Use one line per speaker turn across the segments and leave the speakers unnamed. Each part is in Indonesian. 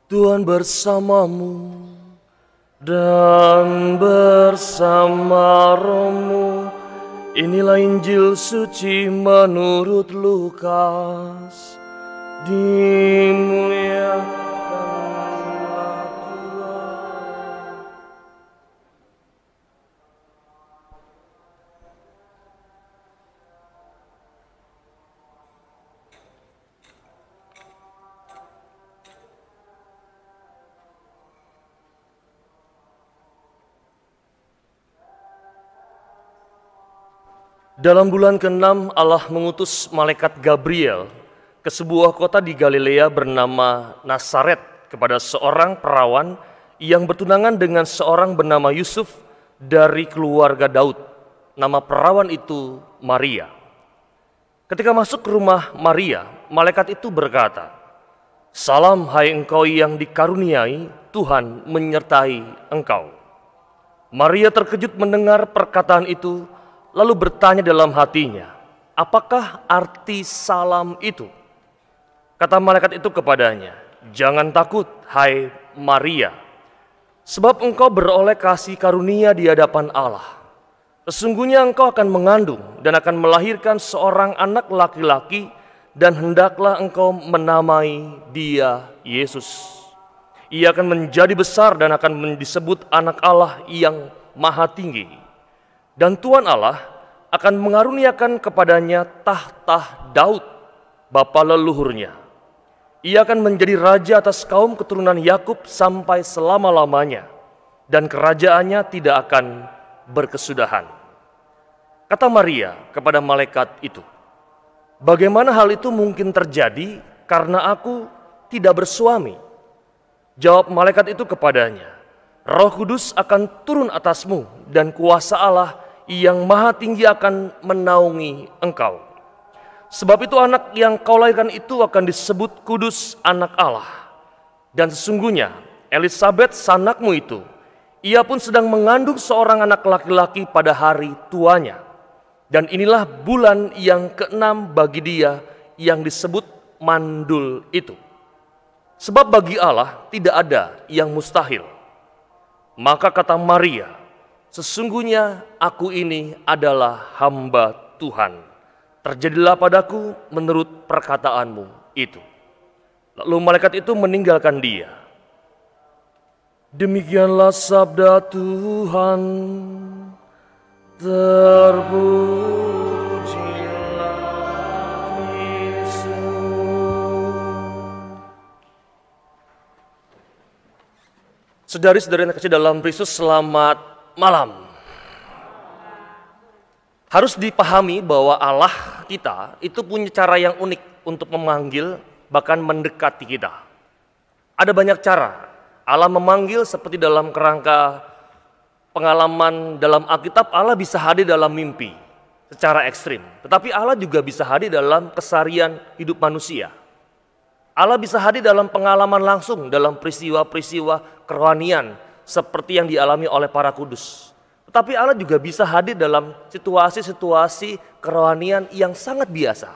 Tuhan bersamamu dan bersama rohmu. Inilah Injil suci menurut Lukas. Dimuliakanlah Tuhan. Dalam bulan ke-6 Allah mengutus malaikat Gabriel ke sebuah kota di Galilea bernama Nazaret kepada seorang perawan yang bertunangan dengan seorang bernama Yusuf dari keluarga Daud. Nama perawan itu Maria. Ketika masuk ke rumah Maria, malaikat itu berkata, "Salam hai engkau yang dikaruniai, Tuhan menyertai engkau." Maria terkejut mendengar perkataan itu, lalu bertanya dalam hatinya, apakah arti salam itu? Kata malaikat itu kepadanya, "Jangan takut, hai Maria, sebab engkau beroleh kasih karunia di hadapan Allah. Sesungguhnya engkau akan mengandung dan akan melahirkan seorang anak laki-laki, dan hendaklah engkau menamai dia Yesus. Ia akan menjadi besar dan akan disebut anak Allah yang Maha Tinggi. Dan Tuhan Allah akan mengaruniakan kepadanya tahta Daud, bapa leluhurnya. Ia akan menjadi raja atas kaum keturunan Yakub sampai selama-lamanya, dan kerajaannya tidak akan berkesudahan." Kata Maria kepada malaikat itu, "Bagaimana hal itu mungkin terjadi karena aku tidak bersuami?" Jawab malaikat itu kepadanya, "Roh Kudus akan turun atasmu dan kuasa Allah yang Maha Tinggi akan menaungi engkau. Sebab itu anak yang kau lahirkan itu akan disebut kudus anak Allah. Dan sesungguhnya Elisabet sanakmu itu, ia pun sedang mengandung seorang anak laki-laki pada hari tuanya. Dan inilah bulan yang ke-6 bagi dia yang disebut mandul itu. Sebab bagi Allah tidak ada yang mustahil." Maka kata Maria, "Sesungguhnya aku ini adalah hamba Tuhan. Terjadilah padaku menurut perkataanmu itu." Lalu malaikat itu meninggalkan dia. Demikianlah sabda Tuhan. Terpujilah Kristus. Saudari-saudari yang terkasih dalam Kristus, selamat malam. Harus dipahami bahwa Allah kita itu punya cara yang unik untuk memanggil, bahkan mendekati kita. Ada banyak cara Allah memanggil, seperti dalam kerangka pengalaman dalam Alkitab, Allah bisa hadir dalam mimpi secara ekstrim. Tetapi Allah juga bisa hadir dalam keseharian hidup manusia. Allah bisa hadir dalam pengalaman langsung, dalam peristiwa-peristiwa kerohanian seperti yang dialami oleh para kudus. Tetapi Allah juga bisa hadir dalam situasi-situasi kerohanian yang sangat biasa.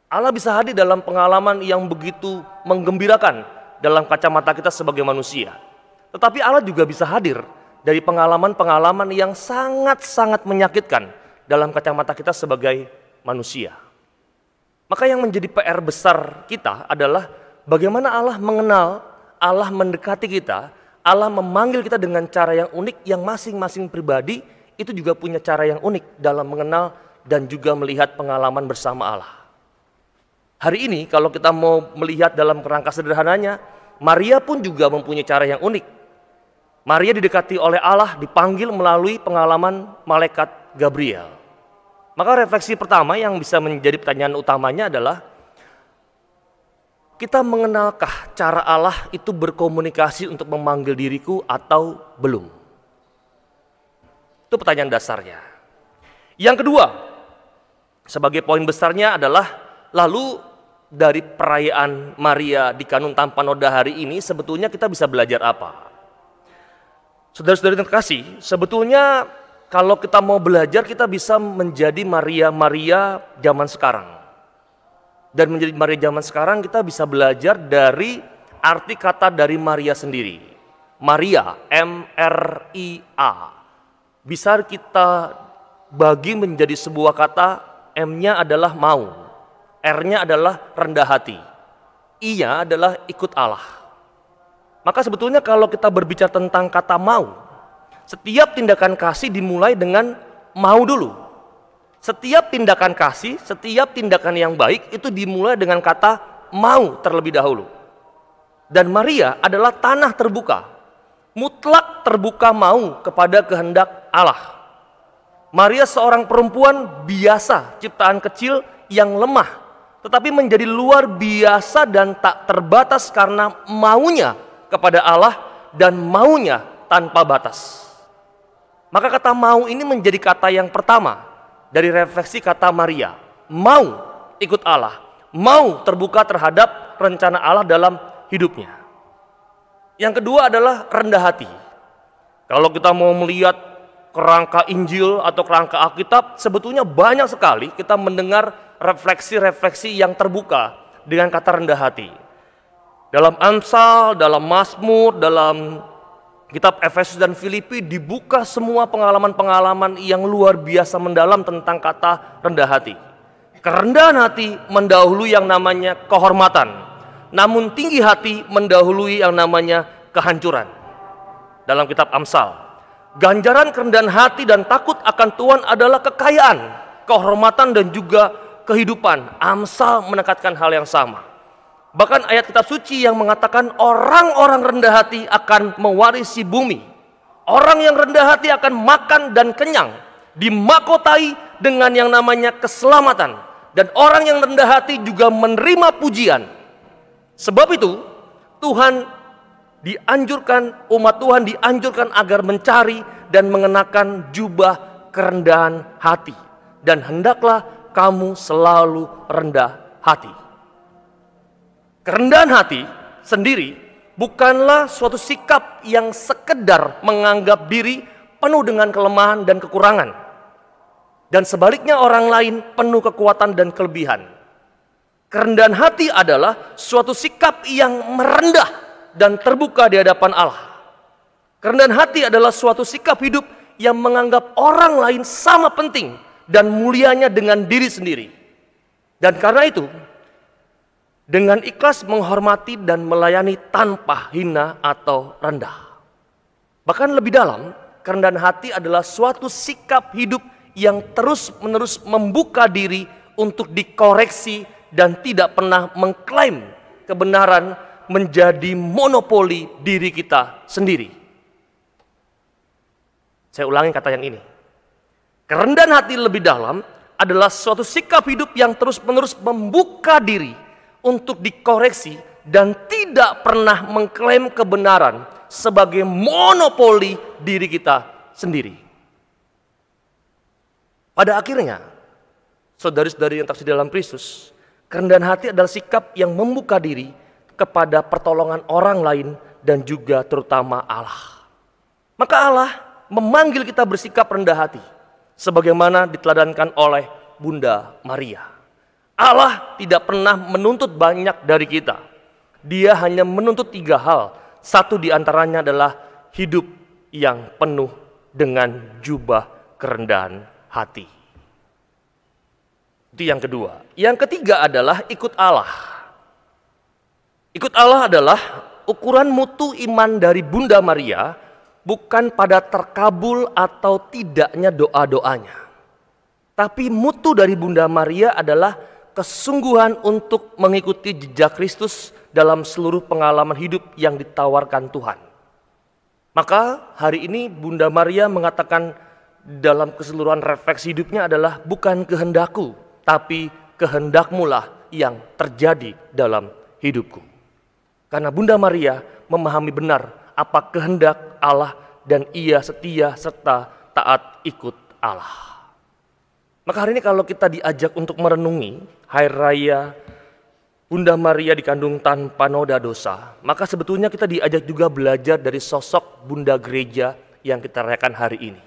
Allah bisa hadir dalam pengalaman yang begitu menggembirakan dalam kacamata kita sebagai manusia. Tetapi Allah juga bisa hadir dari pengalaman-pengalaman yang sangat-sangat menyakitkan dalam kacamata kita sebagai manusia. Maka yang menjadi PR besar kita adalah bagaimana Allah mengenal, Allah mendekati kita, Allah memanggil kita dengan cara yang unik, yang masing-masing pribadi itu juga punya cara yang unik dalam mengenal dan juga melihat pengalaman bersama Allah. Hari ini kalau kita mau melihat dalam kerangka sederhananya, Maria pun juga mempunyai cara yang unik. Maria didekati oleh Allah, dipanggil melalui pengalaman malaikat Gabriel. Maka refleksi pertama yang bisa menjadi pertanyaan utamanya adalah, kita mengenalkah cara Allah itu berkomunikasi untuk memanggil diriku atau belum? Itu pertanyaan dasarnya. Yang kedua, sebagai poin besarnya adalah, lalu dari perayaan Maria di Kanun Tanpa Noda hari ini sebetulnya kita bisa belajar apa? Saudara-saudari yang terkasih, sebetulnya kalau kita mau belajar, kita bisa menjadi Maria-Maria zaman sekarang. Dan menjadi Maria zaman sekarang, kita bisa belajar dari arti kata dari Maria sendiri. Maria, M-R-I-A. Bisa kita bagi menjadi sebuah kata, M-nya adalah mau, R-nya adalah rendah hati, I-nya adalah ikut Allah. Maka sebetulnya kalau kita berbicara tentang kata mau, setiap tindakan kasih dimulai dengan mau dulu. Setiap tindakan kasih, setiap tindakan yang baik itu dimulai dengan kata mau terlebih dahulu. Dan Maria adalah tanah terbuka, mutlak terbuka mau kepada kehendak Allah. Maria seorang perempuan biasa, ciptaan kecil yang lemah, tetapi menjadi luar biasa dan tak terbatas karena maunya kepada Allah dan maunya tanpa batas. Maka kata mau ini menjadi kata yang pertama dari refleksi kata Maria. Mau ikut Allah, mau terbuka terhadap rencana Allah dalam hidupnya. Yang kedua adalah rendah hati. Kalau kita mau melihat kerangka Injil atau kerangka Alkitab, sebetulnya banyak sekali kita mendengar refleksi-refleksi yang terbuka dengan kata rendah hati. Dalam Amsal, dalam Mazmur, dalam kitab Efesus dan Filipi dibuka semua pengalaman-pengalaman yang luar biasa mendalam tentang kata rendah hati. Kerendahan hati mendahului yang namanya kehormatan, namun tinggi hati mendahului yang namanya kehancuran. Dalam kitab Amsal, ganjaran kerendahan hati dan takut akan Tuhan adalah kekayaan, kehormatan dan juga kehidupan. Amsal menekankan hal yang sama. Bahkan ayat kitab suci yang mengatakan orang-orang rendah hati akan mewarisi bumi. Orang yang rendah hati akan makan dan kenyang, dimakotai dengan yang namanya keselamatan. Dan orang yang rendah hati juga menerima pujian. Sebab itu Tuhan dianjurkan, umat Tuhan dianjurkan agar mencari dan mengenakan jubah kerendahan hati. Dan hendaklah kamu selalu rendah hati. Kerendahan hati sendiri bukanlah suatu sikap yang sekedar menganggap diri penuh dengan kelemahan dan kekurangan. Dan sebaliknya orang lain penuh kekuatan dan kelebihan. Kerendahan hati adalah suatu sikap yang merendah dan terbuka di hadapan Allah. Kerendahan hati adalah suatu sikap hidup yang menganggap orang lain sama penting dan mulianya dengan diri sendiri. Dan karena itu, dengan ikhlas menghormati dan melayani tanpa hina atau rendah. Bahkan lebih dalam, kerendahan hati adalah suatu sikap hidup yang terus-menerus membuka diri untuk dikoreksi dan tidak pernah mengklaim kebenaran menjadi monopoli diri kita sendiri. Saya ulangi kata yang ini. Kerendahan hati lebih dalam adalah suatu sikap hidup yang terus-menerus membuka diri untuk dikoreksi dan tidak pernah mengklaim kebenaran sebagai monopoli diri kita sendiri. Pada akhirnya, saudari-saudari yang terkasih dalam Kristus, kerendahan hati adalah sikap yang membuka diri kepada pertolongan orang lain dan juga terutama Allah. Maka Allah memanggil kita bersikap rendah hati sebagaimana diteladankan oleh Bunda Maria. Allah tidak pernah menuntut banyak dari kita. Dia hanya menuntut 3 hal. Satu di antaranya adalah hidup yang penuh dengan jubah kerendahan hati. Itu yang kedua. Yang ketiga adalah ikut Allah. Ikut Allah adalah ukuran mutu iman dari Bunda Maria, bukan pada terkabul atau tidaknya doa-doanya. Tapi mutu dari Bunda Maria adalah kesungguhan untuk mengikuti jejak Kristus dalam seluruh pengalaman hidup yang ditawarkan Tuhan. Maka hari ini Bunda Maria mengatakan dalam keseluruhan refleksi hidupnya adalah bukan kehendakku, tapi kehendakmulah yang terjadi dalam hidupku. Karena Bunda Maria memahami benar apa kehendak Allah dan ia setia serta taat ikut Allah. Maka hari ini kalau kita diajak untuk merenungi Hari Raya Bunda Maria dikandung tanpa noda dosa, maka sebetulnya kita diajak juga belajar dari sosok Bunda Gereja yang kita rayakan hari ini.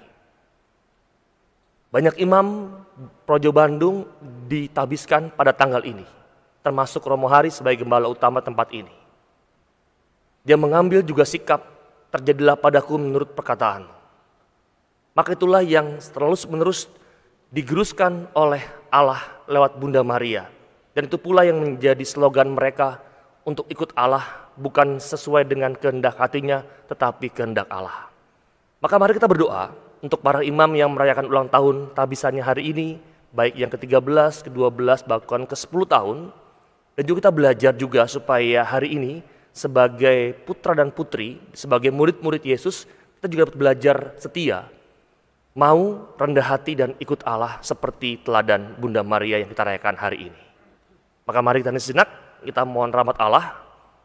Banyak imam Projo Bandung ditabiskan pada tanggal ini, termasuk Romo Hari sebagai gembala utama tempat ini. Dia mengambil juga sikap, terjadilah padaku menurut perkataanmu. Maka itulah yang terus-menerus digeruskan oleh Allah lewat Bunda Maria. Dan itu pula yang menjadi slogan mereka untuk ikut Allah, bukan sesuai dengan kehendak hatinya, tetapi kehendak Allah. Maka mari kita berdoa untuk para imam yang merayakan ulang tahun tabisannya hari ini, baik yang ke-13, ke-12, bahkan ke-10 tahun. Dan juga kita belajar juga supaya hari ini sebagai putra dan putri, sebagai murid-murid Yesus, kita juga dapat belajar setia, mau rendah hati dan ikut Allah seperti teladan Bunda Maria yang kita rayakan hari ini. Maka mari kita sejenak, kita mohon rahmat Allah,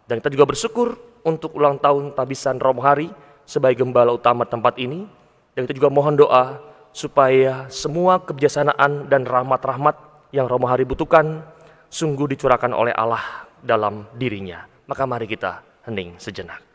dan kita juga bersyukur untuk ulang tahun tabisan Romo Hari sebagai gembala utama tempat ini, dan kita juga mohon doa supaya semua kebijaksanaan dan rahmat-rahmat yang Romo Hari butuhkan sungguh dicurahkan oleh Allah dalam dirinya. Maka mari kita hening sejenak.